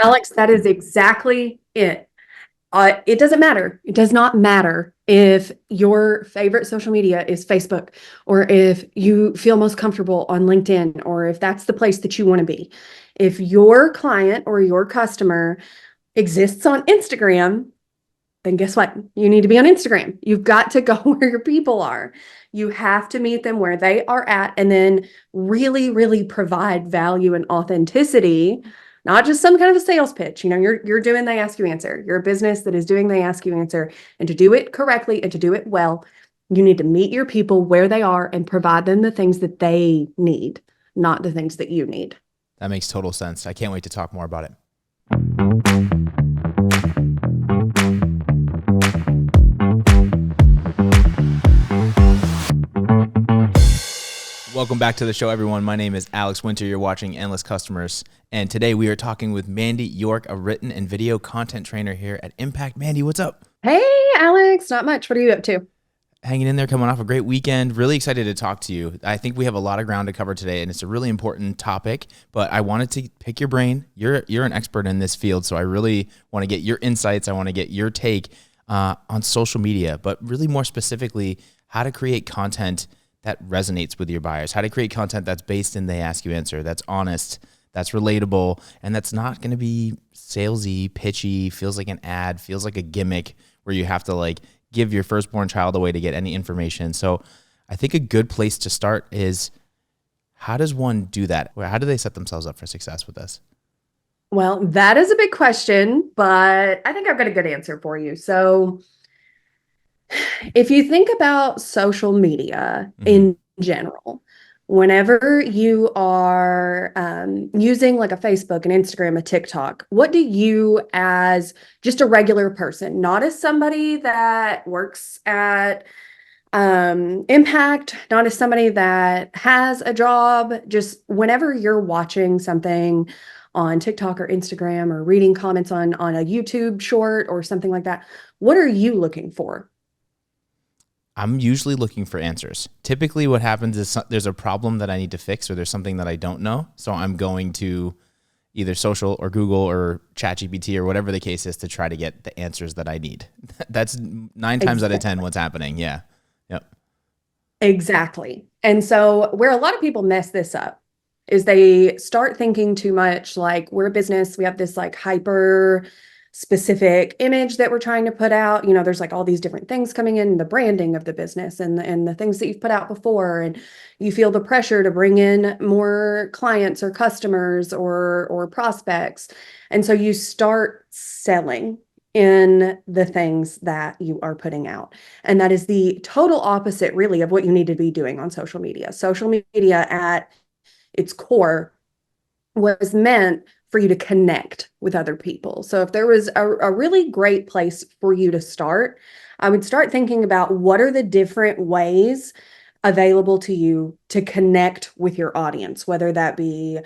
Alex, that is exactly it. It doesn't matter. It does not matter if your favorite social media is Facebook or if you feel most comfortable on LinkedIn or if that's the place that you want to be. If your client or your customer exists on Instagram, then guess what? You need to be on Instagram. You've got to go where your people are. You have to meet them where they are at and then really, really provide value and authenticity, not just some kind of a sales pitch. You're doing they ask you answer. You're a business that is doing they ask you answer. And to do it correctly and to do it well, you need to meet your people where they are and provide them the things that they need, not the things that you need. That makes total sense. I can't wait to talk more about it. Welcome back to the show, everyone. My name is Alex Winter. You're watching Endless Customers. And today we are talking with Mandy York, a written and video content trainer here at Impact. Mandy, what's up? Hey, Alex, not much. What are you up to? Hanging in there, coming off a great weekend. Really excited to talk to you. I think we have a lot of ground to cover today, and it's a really important topic, but I wanted to pick your brain. You're an expert in this field, so I really want to get your insights. I want to get your take on social media, but really more specifically, how to create content that resonates with your buyers, how to create content that's based in they ask you answer, that's honest, that's relatable, and that's not going to be salesy, pitchy, feels like an ad, feels like a gimmick where you have to like give your firstborn child away to get any information. So I think a good place to start is, how does one do that? How do they set themselves up for success with this? Well, that is a big question, but I think I've got a good answer for you. So, if you think about social media Mm-hmm. in general, whenever you are using like a Facebook, an Instagram, a TikTok, what do you, as just a regular person, not as somebody that works at Impact, not as somebody that has a job, just whenever you're watching something on TikTok or Instagram or reading comments on a YouTube short or something like that, what are you looking for? I'm usually looking for answers. Typically what happens is there's a problem that I need to fix or there's something that I don't know. So I'm going to either social or Google or ChatGPT or whatever the case is to try to get the answers that I need. That's 9 times out of 10 Exactly. what's happening. Yeah. Yep. Exactly. And so, where a lot of people mess this up is they start thinking too much like we're a business, we have this like hyper specific image that we're trying to put out. There's like all these different things coming in, the branding of the business and the things that you've put out before. And you feel the pressure to bring in more clients or customers or prospects. And so you start selling in the things that you are putting out. And that is the total opposite, really, of what you need to be doing on social media. Social media at its core was meant for you to connect with other people. So if there was a really great place for you to start, I would start thinking about what are the different ways available to you to connect with your audience, whether that be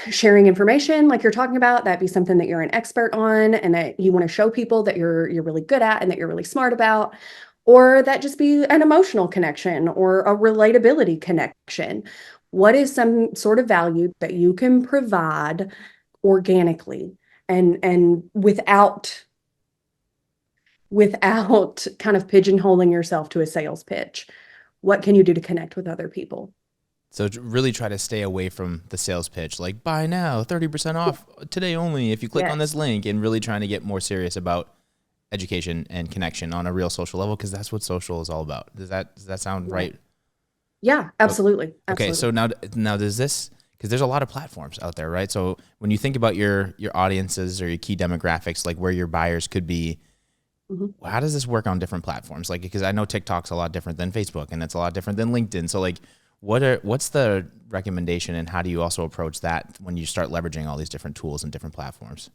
sharing information like you're talking about, that be something that you're an expert on and that you want to show people that you're really good at and that you're really smart about, or that just be an emotional connection or a relatability connection. What is some sort of value that you can provide organically and without kind of pigeonholing yourself to a sales pitch? What can you do to connect with other people? So really try to stay away from the sales pitch, like buy now, 30% off today only if you click on Yes. this link, and really trying to get more serious about education and connection on a real social level, because that's what social is all about. Does that sound Right. right? Yeah, absolutely. Okay, so Absolutely. now does this, because there's a lot of platforms out there, right? So when you think about your audiences or your key demographics, like where your buyers could be, Mhm. how does this work on different platforms? Like, because I know TikTok's a lot different than Facebook, and it's a lot different than LinkedIn. So like, what's the recommendation, and how do you also approach that when you start leveraging all these different tools and different platforms?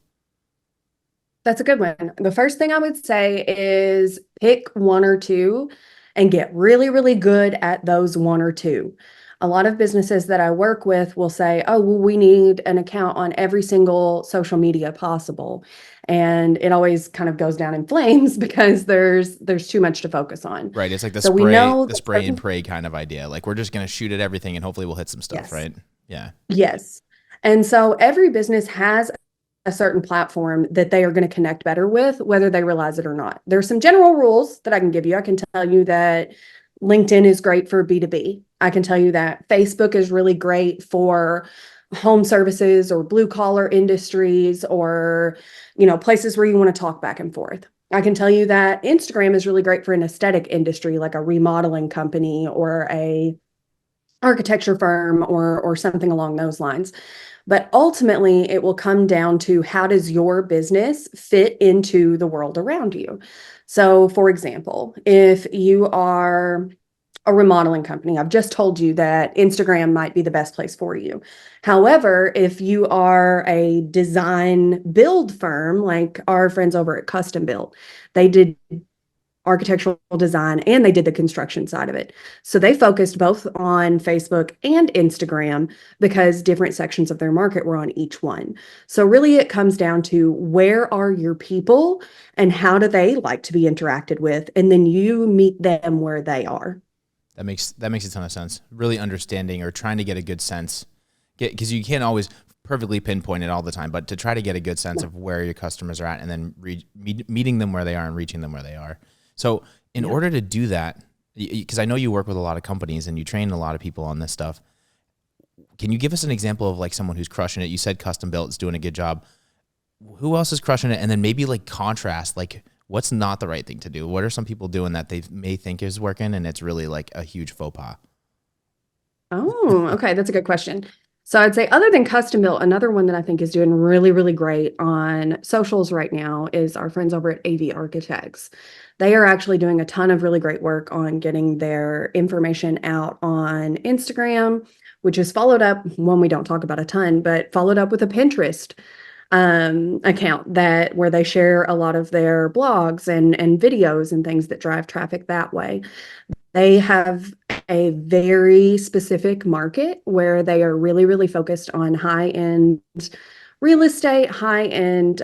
That's a good one. The first thing I would say is pick one or two and get really, really good at those one or two. A lot of businesses that I work with will say, oh, well, we need an account on every single social media possible. And it always kind of goes down in flames because there's too much to focus on. Right. It's like So we know the that spray and pray kind of idea. Like we're just gonna shoot at everything and hopefully we'll hit some stuff, yes. right? Yeah. Yes. And so every business has a certain platform that they are going to connect better with, whether they realize it or not. There's some general rules that I can give you. I can tell you that LinkedIn is great for B2B. I can tell you that Facebook is really great for home services or blue collar industries or, places where you want to talk back and forth. I can tell you that Instagram is really great for an aesthetic industry, like a remodeling company or a architecture firm or something along those lines. But ultimately, it will come down to how does your business fit into the world around you? So, for example, if you are a remodeling company, I've just told you that Instagram might be the best place for you. However, if you are a design build firm like our friends over at Custom Built, they did architectural design and they did the construction side of it. So they focused both on Facebook and Instagram because different sections of their market were on each one. So really it comes down to where are your people and how do they like to be interacted with? And then you meet them where they are. That makes a ton of sense. Really understanding or trying to get a good sense, because you can't always perfectly pinpoint it all the time, but to try to get a good sense of where your customers are at and then meeting them where they are and reaching them where they are. So in order to do that, because I know you work with a lot of companies and you train a lot of people on this stuff, can you give us an example of like someone who's crushing it? You said Custom Built is doing a good job. Who else is crushing it? And then maybe like contrast, like what's not the right thing to do? What are some people doing that they may think is working and it's really like a huge faux pas? Oh, okay. That's a good question. So I'd say other than Custom Built, another one that I think is doing really, really great on socials right now is our friends over at AV Architects. They are actually doing a ton of really great work on getting their information out on Instagram, which is followed up, one we don't talk about a ton, but followed up with a Pinterest account that where they share a lot of their blogs and videos and things that drive traffic that way. They have a very specific market where they are really, really focused on high-end real estate, high-end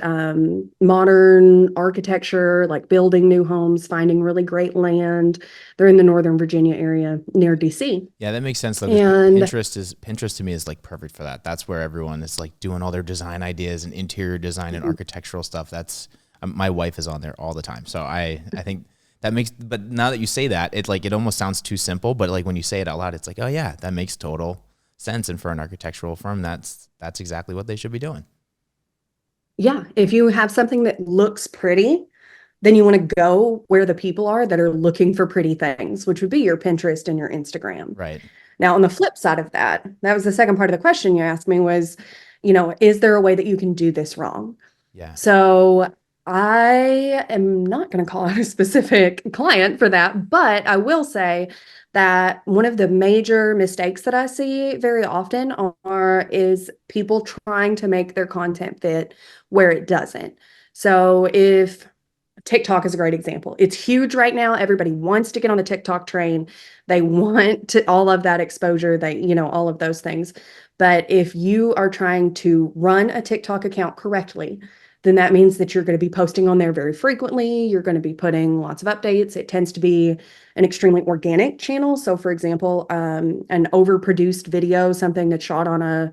modern architecture, like building new homes, finding really great land. They're in the Northern Virginia area near DC. Yeah, that makes sense though. 'Cause And Pinterest to me is like perfect for that. That's where everyone is like doing all their design ideas and interior design and architectural stuff. That's my wife is on there all the time. So I think that makes, but now that you say that, it's like, it almost sounds too simple, but like when you say it out loud, it's like, oh yeah, that makes total sense. And for an architectural firm, that's exactly what they should be doing. yeah, if you have something that looks pretty, then you want to go where the people are that are looking for pretty things, which would be your Pinterest and your Instagram. Right. Now, on the flip side of that, that was the second part of the question you asked me was, is there a way that you can do this wrong? Yeah. So I am not going to call out a specific client for that, but I will say that one of the major mistakes that I see very often is people trying to make their content fit where it doesn't. So if TikTok is a great example. It's huge right now. Everybody wants to get on the TikTok train. They want to all of that exposure, all of those things. But if you are trying to run a TikTok account correctly, then that means that you're going to be posting on there very frequently. You're going to be putting lots of updates. It tends to be an extremely organic channel. So for example, an overproduced video, something that's shot on a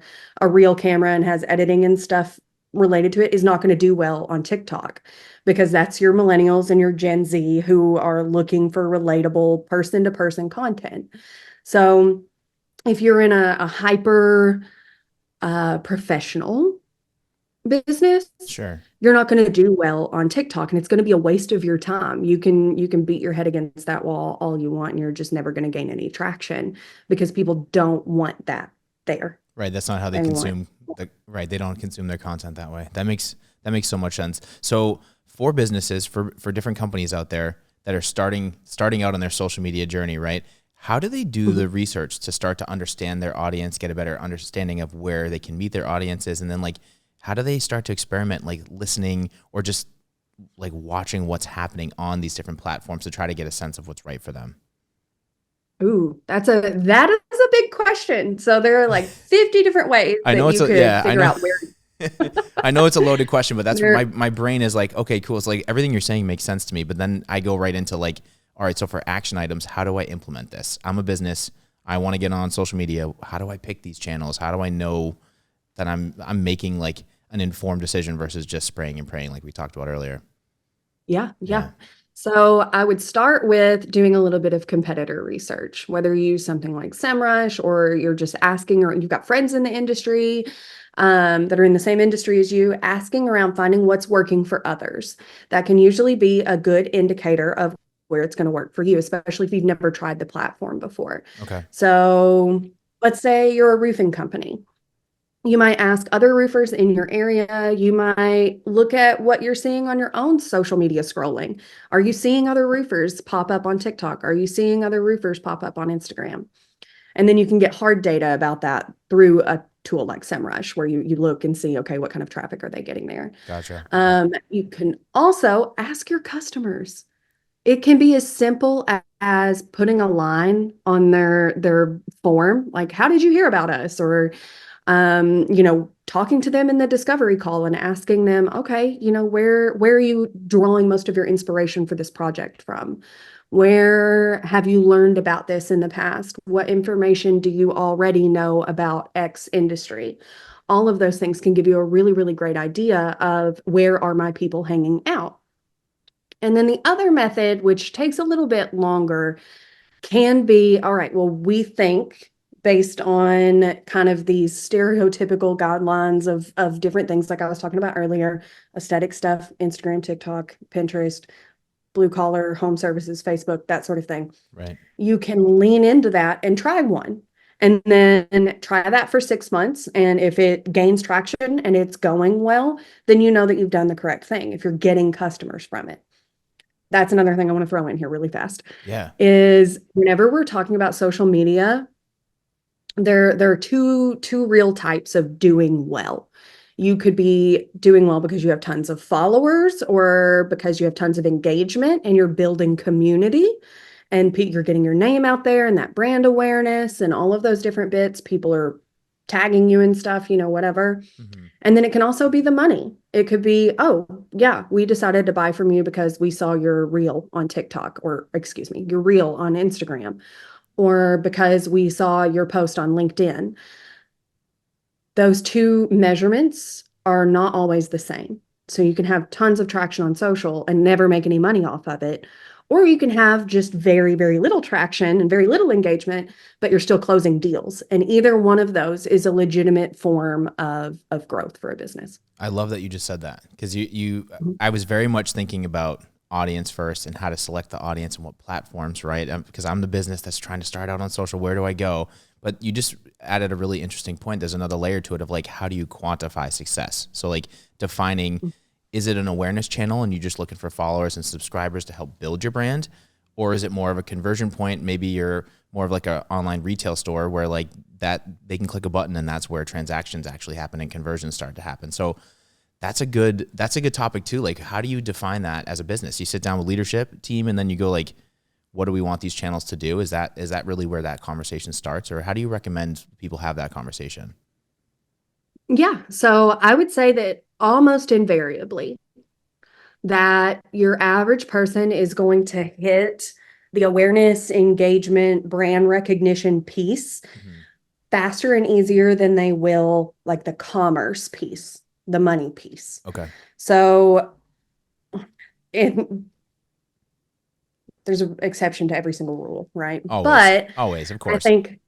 real camera and has editing and stuff related to it is not going to do well on TikTok because that's your millennials and your Gen Z who are looking for relatable person-to-person content. So if you're in a hyper professional business, Sure. you're not going to do well on TikTok and it's going to be a waste of your time. You can beat your head against that wall all you want and you're just never going to gain any traction because people don't want that there. Right. That's not how they consume right. They don't consume their content that way. That makes so much sense. So for businesses, for different companies out there that are starting out on their social media journey, right? How do they do the research to start to understand their audience, get a better understanding of where they can meet their audiences? And then like, how do they start to experiment, like listening or just like watching what's happening on these different platforms to try to get a sense of what's right for them? Ooh, that is a big question. So there are like 50 different ways I know that you could figure out where. I know it's a loaded question, but that's my brain is like, okay, cool. It's like everything you're saying makes sense to me, but then I go right into like, all right, so for action items, how do I implement this? I'm a business. I want to get on social media. How do I pick these channels? How do I know that I'm making like an informed decision versus just spraying and praying like we talked about earlier. Yeah, Yeah. yeah. So I would start with doing a little bit of competitor research, whether you use something like SEMrush or you're just asking, or you've got friends in the industry that are in the same industry as you, asking around, finding what's working for others. That can usually be a good indicator of where it's going to work for you, especially if you've never tried the platform before. Okay. So let's say you're a roofing company. You might ask other roofers in your area. You might look at what you're seeing on your own social media scrolling. Are you seeing other roofers pop up on TikTok? Are you seeing other roofers pop up on Instagram? And then you can get hard data about that through a tool like SEMrush, where you look and see, okay, what kind of traffic are they getting there? Gotcha. You can also ask your customers. It can be as simple as putting a line on their form, like, how did you hear about us? Or talking to them in the discovery call and asking them, okay, where are you drawing most of your inspiration for this project from? Where have you learned about this in the past? What information do you already know about X industry? All of those things can give you a really, really great idea of where are my people hanging out. And then the other method, which takes a little bit longer, can be, all right, well, we think based on kind of these stereotypical guidelines of different things like I was talking about earlier, aesthetic stuff, Instagram, TikTok, Pinterest, blue collar, home services, Facebook, that sort of thing. Right. You can lean into that and try one. And then try that for 6 months. And if it gains traction and it's going well, then you know that you've done the correct thing if you're getting customers from it. That's another thing I want to throw in here really fast. Yeah. Is whenever we're talking about social media, there are two real types of doing well. You could be doing well because you have tons of followers, or because you have tons of engagement and you're building community and you're getting your name out there and that brand awareness and all of those different bits. People are tagging you and stuff, whatever. Mm-hmm. And then it can also be the money. It could be, oh, yeah, we decided to buy from you because we saw your reel on TikTok, or excuse me, your reel on Instagram, or because we saw your post on LinkedIn. Those two measurements are not always the same. So you can have tons of traction on social and never make any money off of it. Or you can have just very, very little traction and very little engagement, but you're still closing deals. And either one of those is a legitimate form of growth for a business. I love that you just said that, because Mhm. I was very much thinking about audience first and how to select the audience and what platforms, right? Because I'm the business that's trying to start out on social. Where do I go? But you just added a really interesting point. There's another layer to it of like, how do you quantify success? So like defining, is it an awareness channel and you're just looking for followers and subscribers to help build your brand? Or is it more of a conversion point? Maybe you're more of like an online retail store where like that they can click a button and that's where transactions actually happen and conversions start to happen. So that's a good topic too. Like, how do you define that as a business? You sit down with leadership team and then you go like, what do we want these channels to do? Is that really where that conversation starts? Or how do you recommend people have that conversation? Yeah. So I would say that almost invariably that your average person is going to hit the awareness, engagement, brand recognition piece Mm-hmm. faster and easier than they will like the commerce piece, the money piece. Okay. So it, there's an exception to every single rule, right? Always, But always, of I course. think,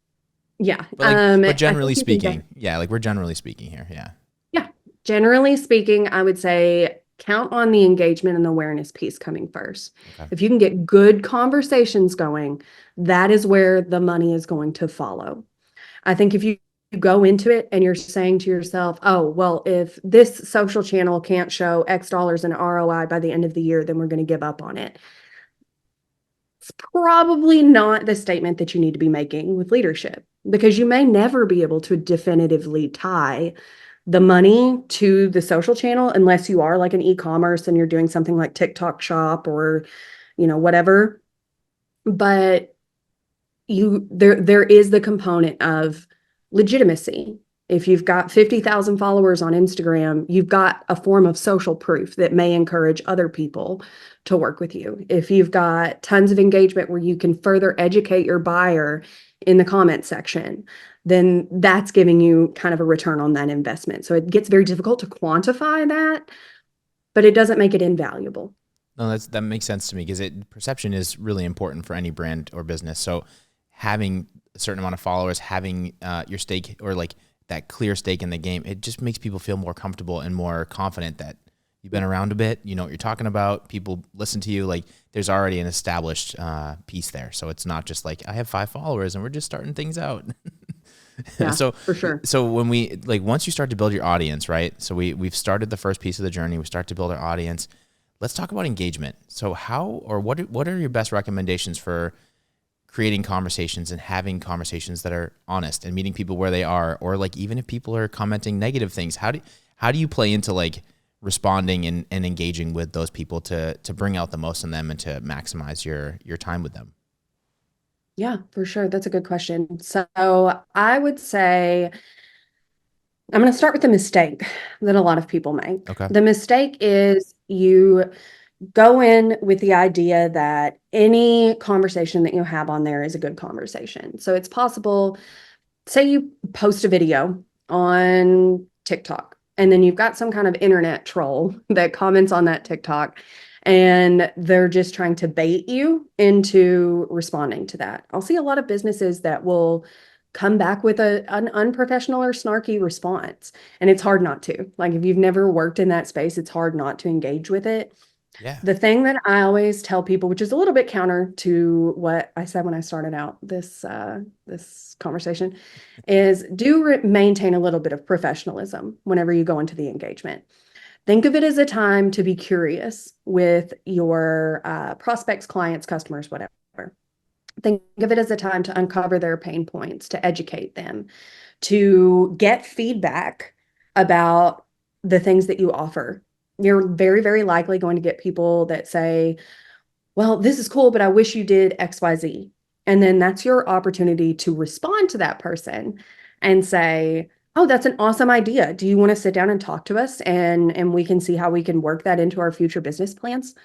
yeah, But I generally think you can speaking, yeah, like we're generally speaking here. Yeah. yeah, generally speaking, I would say count on the engagement and awareness piece coming first. Okay. If you can get good conversations going, that is where the money is going to follow. I think if you go into it and you're saying to yourself, oh, well, if this social channel can't show X dollars in ROI by the end of the year, then we're going to give up on it. It's probably not the statement that you need to be making with leadership, because you may never be able to definitively tie the money to the social channel unless you are like an e-commerce and you're doing something like TikTok shop or, whatever. But there is the component of legitimacy. If you've got 50,000 followers on Instagram, you've got a form of social proof that may encourage other people to work with you. If you've got tons of engagement where you can further educate your buyer in the comment section, then that's giving you kind of a return on that investment. So it gets very difficult to quantify that, but it doesn't make it invaluable. No, that makes sense to me because perception is really important for any brand or business. So having a certain amount of followers, having your stake or like that clear stake in the game, it just makes people feel more comfortable and more confident that you've been around a bit, you know what you're talking about, people listen to you, like there's already an established piece there. So it's not just like, I have 5 followers and we're just starting things out. Yeah, So, for sure. so when we, like, once you start to build your audience, right? So we've started the first piece of the journey, we start to build our audience. Let's talk about engagement. So how, or what are your best recommendations for creating conversations and having conversations that are honest and meeting people where they are, or like, even if people are commenting negative things, how do you play into like responding and engaging with those people to bring out the most in them and to maximize your time with them? Yeah, for sure. That's a good question. So I would say I'm going to start with the mistake that a lot of people make. Okay. The mistake is you go in with the idea that any conversation that you have on there is a good conversation. So it's possible, say you post a video on TikTok, and then you've got some kind of internet troll that comments on that TikTok, and they're just trying to bait you into responding to that. I'll see a lot of businesses that will come back with an unprofessional or snarky response, and it's hard not to. Like, if you've never worked in that space, it's hard not to engage with it. Yeah. The thing that I always tell people, which is a little bit counter to what I said when I started out this conversation, is maintain a little bit of professionalism whenever you go into the engagement. Think of it as a time to be curious with your prospects, clients, customers, whatever. Think of it as a time to uncover their pain points, to educate them, to get feedback about the things that you offer. You're very, very likely going to get people that say, well, this is cool, but I wish you did XYZ. And then that's your opportunity to respond to that person and say, oh, that's an awesome idea. Do you want to sit down and talk to us, and we can see how we can work that into our future business plans?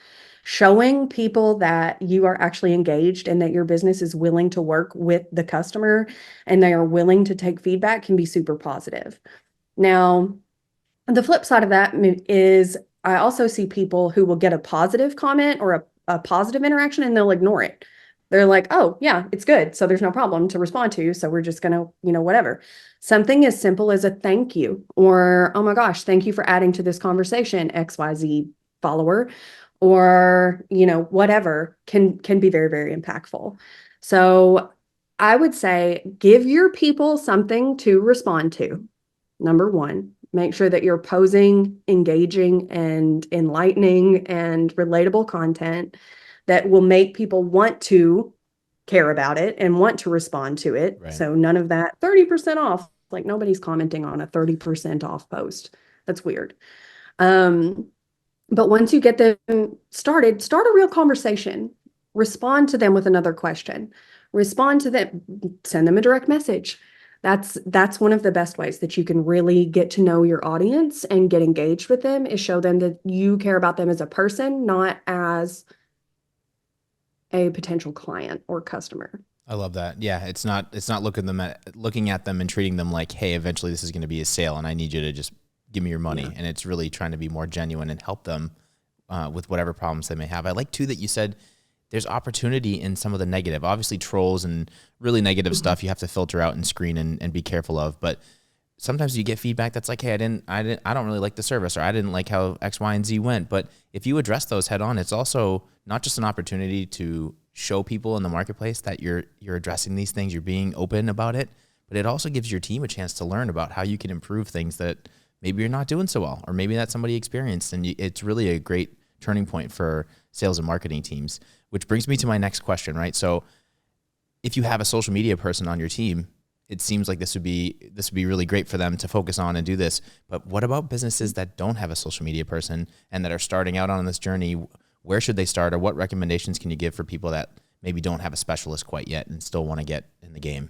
Showing people that you are actually engaged and that your business is willing to work with the customer and they are willing to take feedback can be super positive. Now, the flip side of that is I also see people who will get a positive comment or a positive interaction and they'll ignore it. They're like, oh, yeah, it's good. So there's no problem to respond to. So we're just going to, whatever. Something as simple as a thank you or, oh my gosh, thank you for adding to this conversation, XYZ follower, or, whatever can be very, very impactful. So I would say give your people something to respond to. Number one, make sure that you're posing, engaging, and enlightening and relatable content that will make people want to care about it and want to respond to it. Right. So none of that 30% off. Like, nobody's commenting on a 30% off post. That's weird. But once you get them started, start a real conversation. Respond to them with another question. Respond to them, send them a direct message. That's one of the best ways that you can really get to know your audience and get engaged with them, is show them that you care about them as a person, not as a potential client or customer. I love that. Yeah, it's not looking at them and treating them like, hey, eventually this is going to be a sale and I need you to just give me your money. Yeah. And it's really trying to be more genuine and help them with whatever problems they may have. I like too that you said there's opportunity in some of the negative. Obviously trolls and really negative stuff you have to filter out and screen and be careful of. But sometimes you get feedback that's like, hey, I don't really like the service, or I didn't like how X, Y, and Z went. But if you address those head on, it's also not just an opportunity to show people in the marketplace that you're addressing these things, you're being open about it, but it also gives your team a chance to learn about how you can improve things that maybe you're not doing so well, or maybe that somebody experienced. And it's really a great turning point for sales and marketing teams, which brings me to my next question, right? So if you have a social media person on your team, it seems like this would be really great for them to focus on and do this. But what about businesses that don't have a social media person and that are starting out on this journey? Where should they start, or what recommendations can you give for people that maybe don't have a specialist quite yet and still want to get in the game?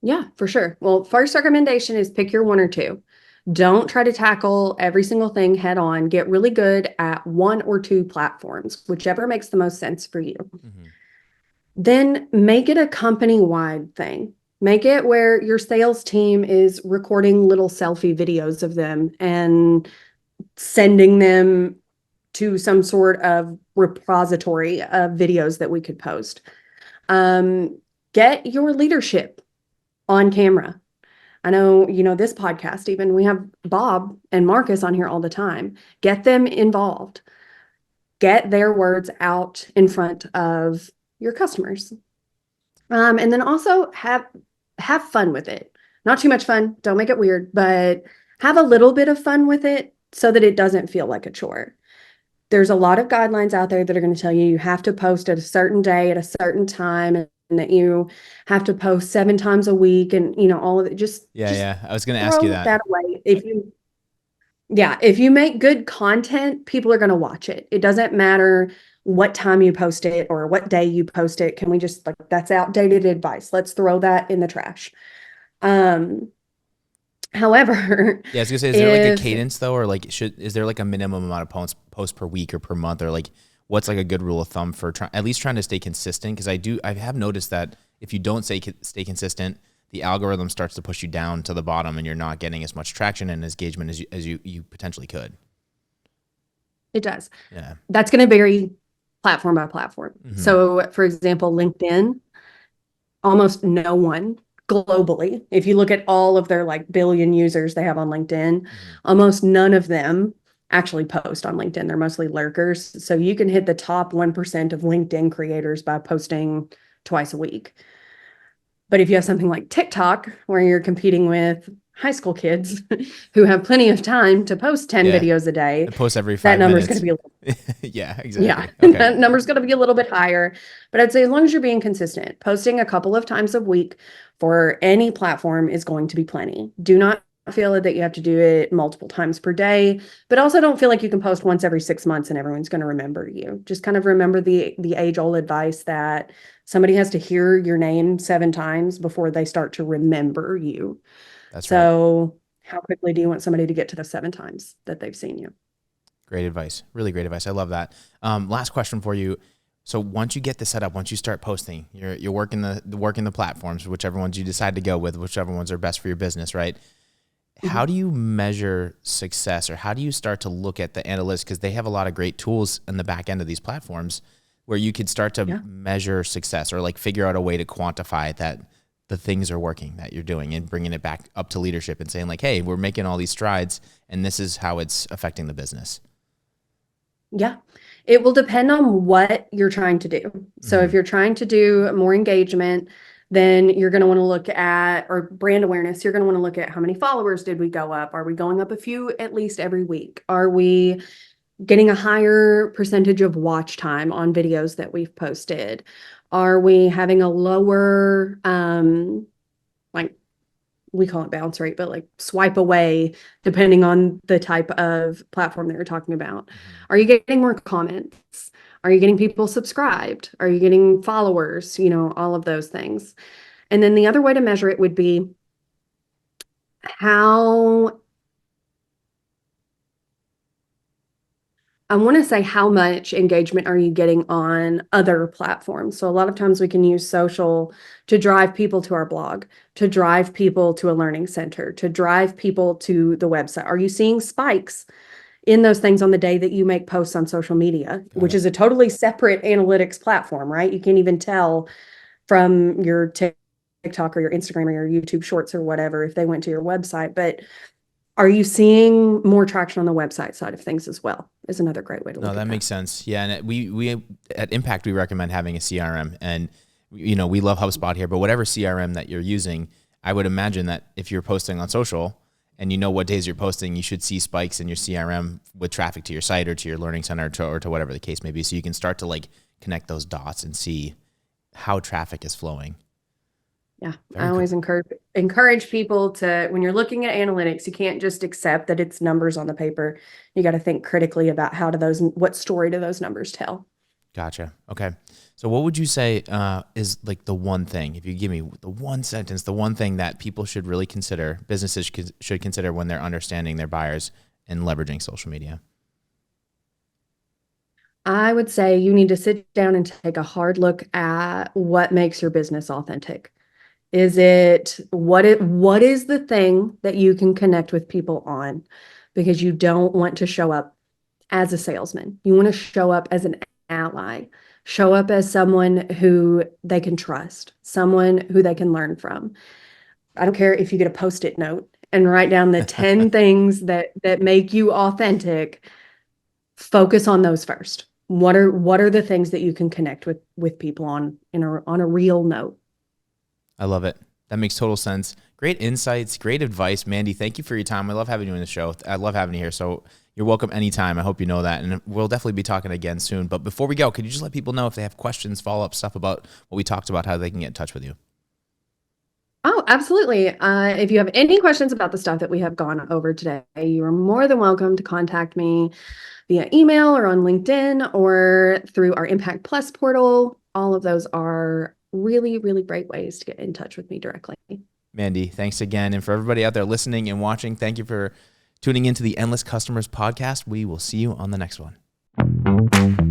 Yeah, for sure. Well, first recommendation is pick your one or two. Don't try to tackle every single thing head on. Get really good at one or two platforms, whichever makes the most sense for you. Mm-hmm. Then make it a company-wide thing. Make it where your sales team is recording little selfie videos of them and sending them to some sort of repository of videos that we could post. Get your leadership on camera. I know, this podcast, even we have Bob and Marcus on here all the time. Get them involved. Get their words out in front of your customers. And then also have fun with it. Not too much fun. Don't make it weird, but have a little bit of fun with it so that it doesn't feel like a chore. There's a lot of guidelines out there that are going to tell you have to post at a certain day at a certain time, and that you have to post 7 times a week, and all of it. Just Yeah. I was going to ask you throw that. that away. If you make good content, people are going to watch it. It doesn't matter what time you post it or what day you post it. Can we just that's outdated advice. Let's throw that in the trash. However, Yeah, I was gonna say, is there like a cadence though, or like is there like a minimum amount of posts per week or per month, or like what's like a good rule of thumb for at least trying to stay consistent? Because I have noticed that if you don't stay consistent, the algorithm starts to push you down to the bottom, and you're not getting as much traction and engagement as you potentially could. It does. Yeah, that's going to vary platform by platform. Mm-hmm. So, for example, LinkedIn, almost no one globally, if you look at all of their billion users they have on LinkedIn, almost none of them actually post on LinkedIn. They're mostly lurkers. So you can hit the top 1% of LinkedIn creators by posting twice a week. But if you have something like TikTok, where you're competing with high school kids who have plenty of time to post 10 videos a day, post every 5 that number's minutes. going to be a little yeah, exactly. Yeah, Okay. that number's going to be a little bit higher. But I'd say as long as you're being consistent, posting a couple of times a week for any platform is going to be plenty. Do not feel that you have to do it multiple times per day, but also don't feel like you can post once every 6 months and everyone's going to remember you. Just kind of remember the age-old advice that somebody has to hear your name 7 times before they start to remember you. That's right. So how quickly do you want somebody to get to the 7 times that they've seen you? Great advice. Really great advice. I love that. Last question for you. So once you get this set up, once you start posting, you're working the platforms, whichever ones you decide to go with, whichever ones are best for your business, right? Mm-hmm. How do you measure success, or how do you start to look at the analytics? Because they have a lot of great tools in the back end of these platforms where you could start to measure success, or figure out a way to quantify that the things are working that you're doing, and bringing it back up to leadership and saying hey, we're making all these strides and this is how it's affecting the business. Yeah, it will depend on what you're trying to do. So if you're trying to do more engagement, then you're going to want to look at, or brand awareness, you're going to want to look at how many followers did we go up? Are we going up a few at least every week? Are we getting a higher percentage of watch time on videos that we've posted? Are we having a lower, we call it bounce rate, but swipe away, depending on the type of platform that you're talking about? Are you getting more comments? Are you getting people subscribed? Are you getting followers? All of those things. And then the other way to measure it would be how much engagement are you getting on other platforms? So a lot of times we can use social to drive people to our blog, to drive people to a learning center, to drive people to the website. Are you seeing spikes in those things on the day that you make posts on social media, which is a totally separate analytics platform, right? You can't even tell from your TikTok or your Instagram or your YouTube shorts or whatever if they went to your website. But are you seeing more traction on the website side of things as well? Is another great way to look at that. No, that makes sense. Yeah, and we at Impact, we recommend having a CRM, and we love HubSpot here, but whatever CRM that you're using, I would imagine that if you're posting on social and what days you're posting, you should see spikes in your CRM with traffic to your site or to your learning center or to whatever the case may be, so you can start to connect those dots and see how traffic is flowing. Yeah, I always encourage people to, when you're looking at analytics, you can't just accept that it's numbers on the paper. You got to think critically about what story do those numbers tell? Gotcha. Okay. So what would you say is the one thing, if you give me the one sentence, the one thing that people should really consider, businesses should consider when they're understanding their buyers and leveraging social media? I would say you need to sit down and take a hard look at what makes your business authentic. Is it what is the thing that you can connect with people on? Because you don't want to show up as a salesman. You want to show up as an ally, show up as someone who they can trust, someone who they can learn from. I don't care if you get a post-it note and write down the 10 things that make you authentic. Focus on those first. What are the things that you can connect with people on a real note? I love it. That makes total sense. Great insights, great advice. Mandy, thank you for your time. I love having you in the show. I love having you here. So you're welcome anytime. I hope you know that. And we'll definitely be talking again soon. But before we go, could you just let people know if they have questions, follow-up stuff about what we talked about, how they can get in touch with you? Oh, absolutely. If you have any questions about the stuff that we have gone over today, you are more than welcome to contact me via email or on LinkedIn or through our Impact Plus portal. All of those are really, really great ways to get in touch with me directly. Mandy, thanks again. And for everybody out there listening and watching, thank you for tuning into the Endless Customers podcast. We will see you on the next one.